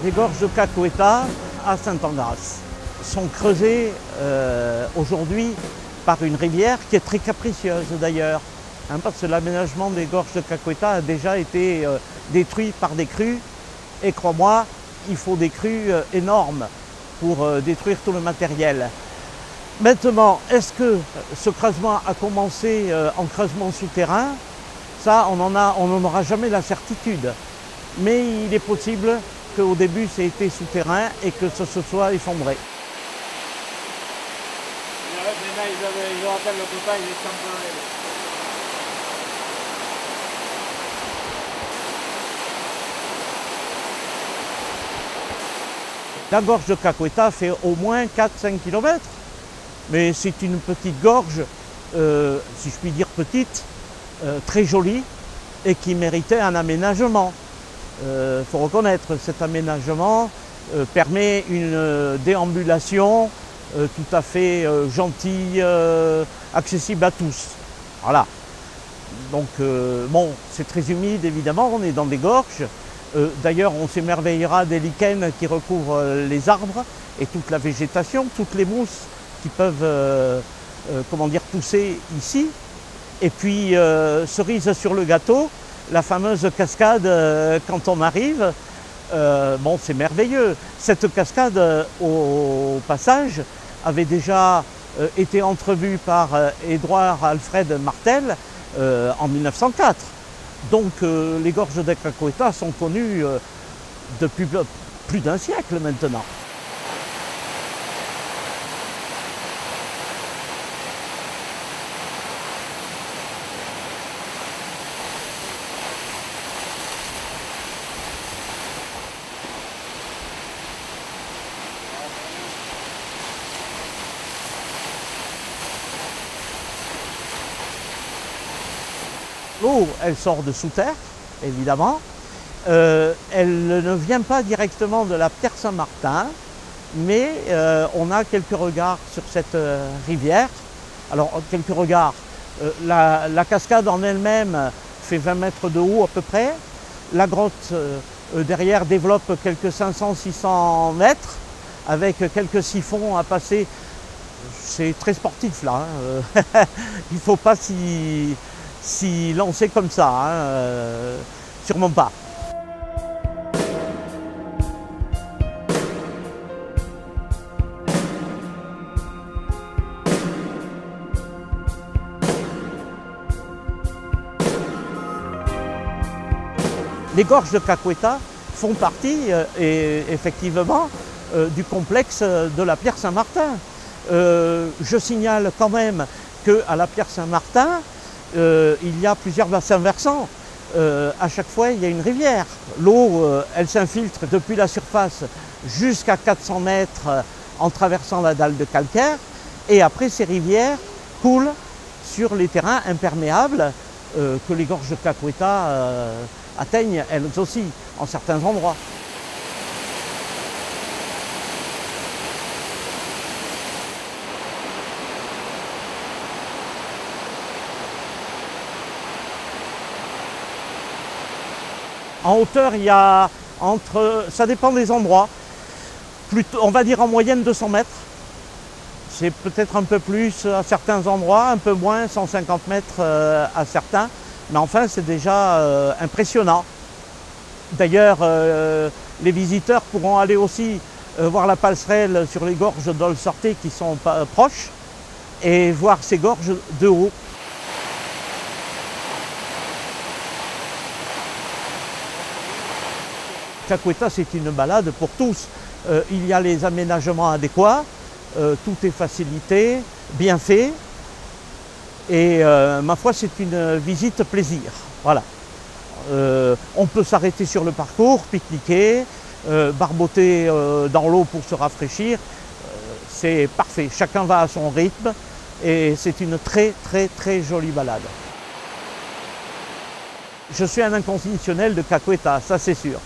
Les gorges de Caqueta à Sainte-Engrâce sont creusées aujourd'hui par une rivière qui est très capricieuse d'ailleurs, parce que l'aménagement des gorges de Caqueta a déjà été détruit par des crues, et crois-moi, il faut des crues énormes pour détruire tout le matériel. Maintenant, est-ce que ce creusement a commencé en creusement souterrain? Ça, on n'en aura jamais la certitude. Mais il est possible qu'au début, ça ait été souterrain et que ça se soit effondré. La gorge de Caqueta fait au moins 4-5 km, mais c'est une petite gorge, si je puis dire petite, très jolie et qui méritait un aménagement. Faut reconnaître, cet aménagement permet une déambulation tout à fait gentille, accessible à tous. Voilà. Donc bon, c'est très humide évidemment, on est dans des gorges. D'ailleurs, on s'émerveillera des lichens qui recouvrent les arbres et toute la végétation, toutes les mousses qui peuvent comment dire, pousser ici. Et puis, cerise sur le gâteau, la fameuse cascade quand on arrive, bon, c'est merveilleux. Cette cascade, au passage, avait déjà été entrevue par Édouard Alfred Martel en 1904. Donc les gorges de Caqueta sont connues depuis plus d'un siècle maintenant. L'eau, elle sort de sous terre, évidemment. Elle ne vient pas directement de la Pierre Saint-Martin, mais on a quelques regards sur cette rivière. Alors, quelques regards. La cascade en elle-même fait 20 mètres de haut à peu près. La grotte derrière développe quelques 500-600 mètres, avec quelques siphons à passer. C'est très sportif là. Il ne faut pas s'y lancer comme ça, sûrement pas. Les gorges de Caqueta font partie, effectivement, du complexe de la Pierre Saint-Martin. Je signale quand même qu'à la Pierre Saint-Martin, il y a plusieurs bassins versants. À chaque fois, il y a une rivière. L'eau, elle s'infiltre depuis la surface jusqu'à 400 mètres en traversant la dalle de calcaire. Et après, ces rivières coulent sur les terrains imperméables que les gorges de Caqueta atteignent elles aussi, en certains endroits. En hauteur, il y a ça dépend des endroits, plutôt, on va dire en moyenne 200 mètres. C'est peut-être un peu plus à certains endroits, un peu moins, 150 mètres à certains. Mais enfin, c'est déjà impressionnant. D'ailleurs, les visiteurs pourront aller aussi voir la passerelle sur les gorges d'Olsorté qui sont proches et voir ces gorges de haut. Caqueta, c'est une balade pour tous. Il y a les aménagements adéquats, tout est facilité, bien fait. Et ma foi, c'est une visite plaisir. Voilà. On peut s'arrêter sur le parcours, pique-niquer, barboter dans l'eau pour se rafraîchir. C'est parfait. Chacun va à son rythme et c'est une très jolie balade. Je suis un inconditionnel de Caqueta, ça c'est sûr.